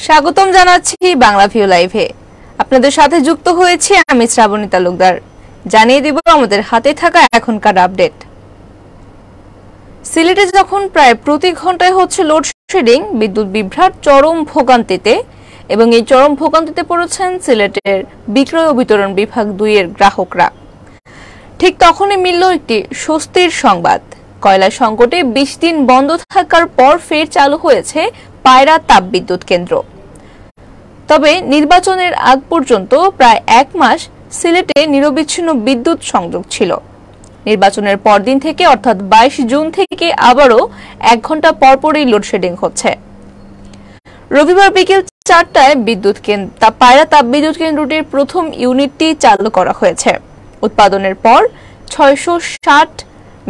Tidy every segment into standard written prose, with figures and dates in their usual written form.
স্বাগতম জানাচ্ছি বাংলাভিউ লাইভে। আপনাদের সাথে যুক্ত হয়েছি আমি শ্রাবণী তালুকদার। জানিয়ে দিব আমাদের হাতে থাকা এখনকার আপডেট। সিলেটে যখন প্রায় প্রতি ঘন্টায় হচ্ছে লোডশেডিং, বিদ্যুৎ বিভ্রাট চরম ভোগান্তিতে, এবং এই চরম ভোগান্তিতে পড়েছেন সিলেটের বিক্রয় ও বিতরণ বিভাগ 2 এর গ্রাহকরা। ঠিক তখনই মিলল একটি স্বস্তির সংবাদ। কয়লা সংকটে 20 দিন বন্ধ থাকার পর ফের চালু হয়েছে পায়রা তাপবিদ্যুৎ কেন্দ্র। তবে নির্বাচনের আগ পর্যন্ত প্রায় 1 মাস সিলেটে নিরবিচ্ছিন্ন বিদ্যুৎ সংযোগ ছিল। নির্বাচনের পরদিন থেকে অর্থাৎ 22 জুন থেকে আবারও 1 ঘন্টা পরপরই লোডশেডিং হচ্ছে। রবিবার বিকেল 4টায় পায়রা তাপবিদ্যুৎ কেন্দ্রটির প্রথম ইউনিটটি চালু করা হয়েছে। উৎপাদনের পর 660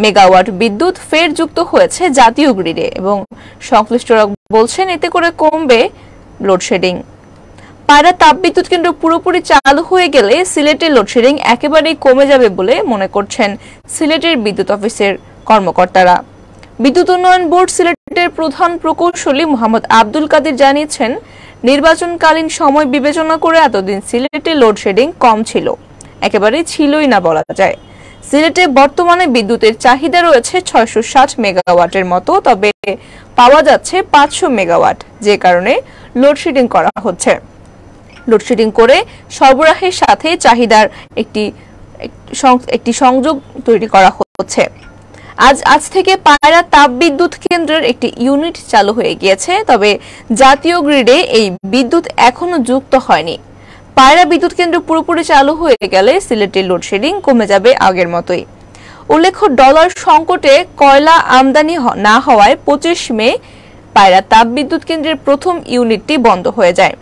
মেগাওয়াট বিদ্যুৎ ফের যুক্ত হয়েছে জাতীয় গ্রিডে, এবং সংশ্লিষ্টরা বলছেন এতে করে কমবে লোডশেডিং। পায়রা তাপবিদ্যুৎ কেন্দ্র পুরোপুরি চালু হয়ে গেলে সিলেটের লোডশেডিং একেবারেই কমে যাবে বলে মনে করছেন সিলেটের বিদ্যুৎ অফিসের কর্মকর্তারা। বিদ্যুৎ উন্নয়ন বোর্ড সিলেটের প্রধান প্রকৌশলী মোহাম্মদ আব্দুল কাদির জানিয়েছেন, নির্বাচনকালীন সময় বিবেচনা করে এতদিন সিলেটে লোডশেডিং কম ছিল, একেবারেই ছিলই না বলা যায়। সিলেটে বর্তমানে বিদ্যুতের চাহিদা রয়েছে 660 মেগাওয়াটের মতো, তবে পাওয়া যাচ্ছে 500 মেগাওয়াট, যে কারণে লোডশেডিং করা হচ্ছে। লোডশেডিং করে সরবরাহের সাথে চাহিদার একটি সংযোগ তৈরি করা হচ্ছে। আজ থেকে পায়রা তাপবিদ্যুৎ কেন্দ্রের একটি ইউনিট চালু হয়ে গিয়েছে, তবে জাতীয় গ্রিডে এই বিদ্যুৎ এখনো যুক্ত হয়নি। পায়রা বিদ্যুৎ কেন্দ্র পুরোপুরি চালু হয়ে গেলে সিলেটের লোডশেডিং কমে যাবে আগের মতোই। উল্লেখ্য, ডলার সংকটে কয়লা আমদানি না হওয়ায় 25 মে পায়রা তাপবিদ্যুৎ কেন্দ্রের প্রথম ইউনিটটি বন্ধ হয়ে যায়।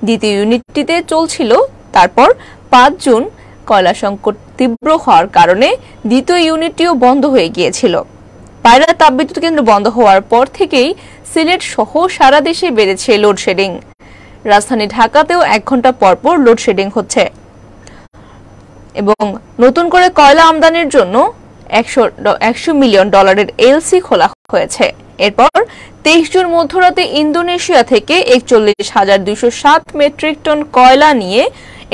দ্বিতীয় ইউনিটটিতে চলছিল। তারপর 5 জুন কয়লা সংকট তীব্র হওয়ার কারণে দ্বিতীয় ইউনিটটিও বন্ধ হয়ে গিয়েছিল। পায়রা তাপবিদ্যুৎ কেন্দ্র বন্ধ হওয়ার পর থেকেই সিলেট সহ সারা দেশে বেড়েছে লোডশেডিং। রাজধানী ঢাকাতেও 1 ঘন্টা পরপর লোডশেডিং হচ্ছে, এবং নতুন করে কয়লা আমদানির জন্য $100 মিলিয়ন এলসি খোলা হয়েছে। এরপর 23 জুন মধ্যরাতে ইন্দোনেশিয়া থেকে 41,207 মেট্রিক টন কয়লা নিয়ে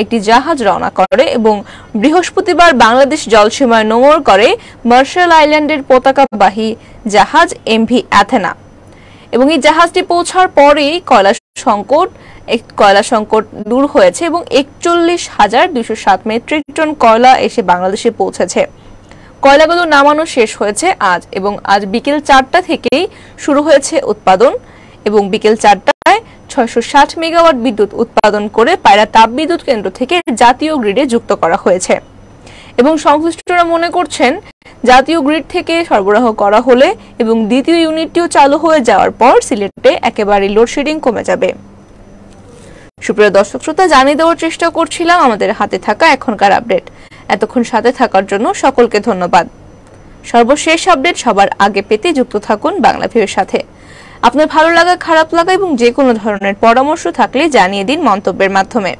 একটি জাহাজ রওনা করে, এবং বৃহস্পতিবার বাংলাদেশ জলসীমায় নোঙর করে মার্শাল আইল্যান্ডের পতাকাবাহী জাহাজ এমভি অ্যাথেনা। এবং এই জাহাজটি পৌঁছার পরেই কয়লা সংকট দূর হয়েছে, এবং 41,207 মেট্রিক টন কয়লা এসে বাংলাদেশে পৌঁছেছে। কয়লাগুলো নামানো শেষ হয়েছে আজ, এবং আজ বিকেল 4টা থেকেই শুরু হয়েছে উৎপাদন, এবং বিকেল 4টায় 660 মেগাওয়াট বিদ্যুৎ উৎপাদন করে পায়রা তাপবিদ্যুৎ কেন্দ্র থেকে জাতীয় গ্রিডে যুক্ত করা হয়েছে। এবং সংশ্লিষ্টরা মনে করছেন, জাতীয় গ্রিড থেকে সরবরাহ করা হলে এবং দ্বিতীয় ইউনিটটিও চালু হয়ে যাওয়ার পর সিলেটে একেবারে লোডশেডিং কমে যাবে। সুপ্রিয় দর্শক শ্রোতা, জানিয়ে দেওয়ার চেষ্টা করছিলাম আমাদের হাতে থাকা এখনকার আপডেট। এতক্ষণ সাথে থাকার জন্য সকলকে ধন্যবাদ। সর্বশেষ আপডেট সবার আগে পেতে যুক্ত থাকুন বাংলাভিউর সাথে। আপনার ভালো লাগা, খারাপ লাগা এবং যে কোনো ধরনের পরামর্শ থাকলে জানিয়ে দিন মন্তব্যের মাধ্যমে।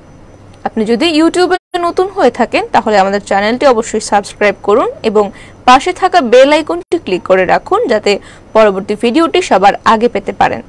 আপনি যদি ইউটিউবে নতুন হয়ে থাকেন তাহলে আমাদের চ্যানেলটি অবশ্যই সাবস্ক্রাইব করুন, এবং পাশে থাকা বেল আইকনটি ক্লিক করে রাখুন, যাতে পরবর্তী ভিডিওটি সবার আগে পেতে পারেন।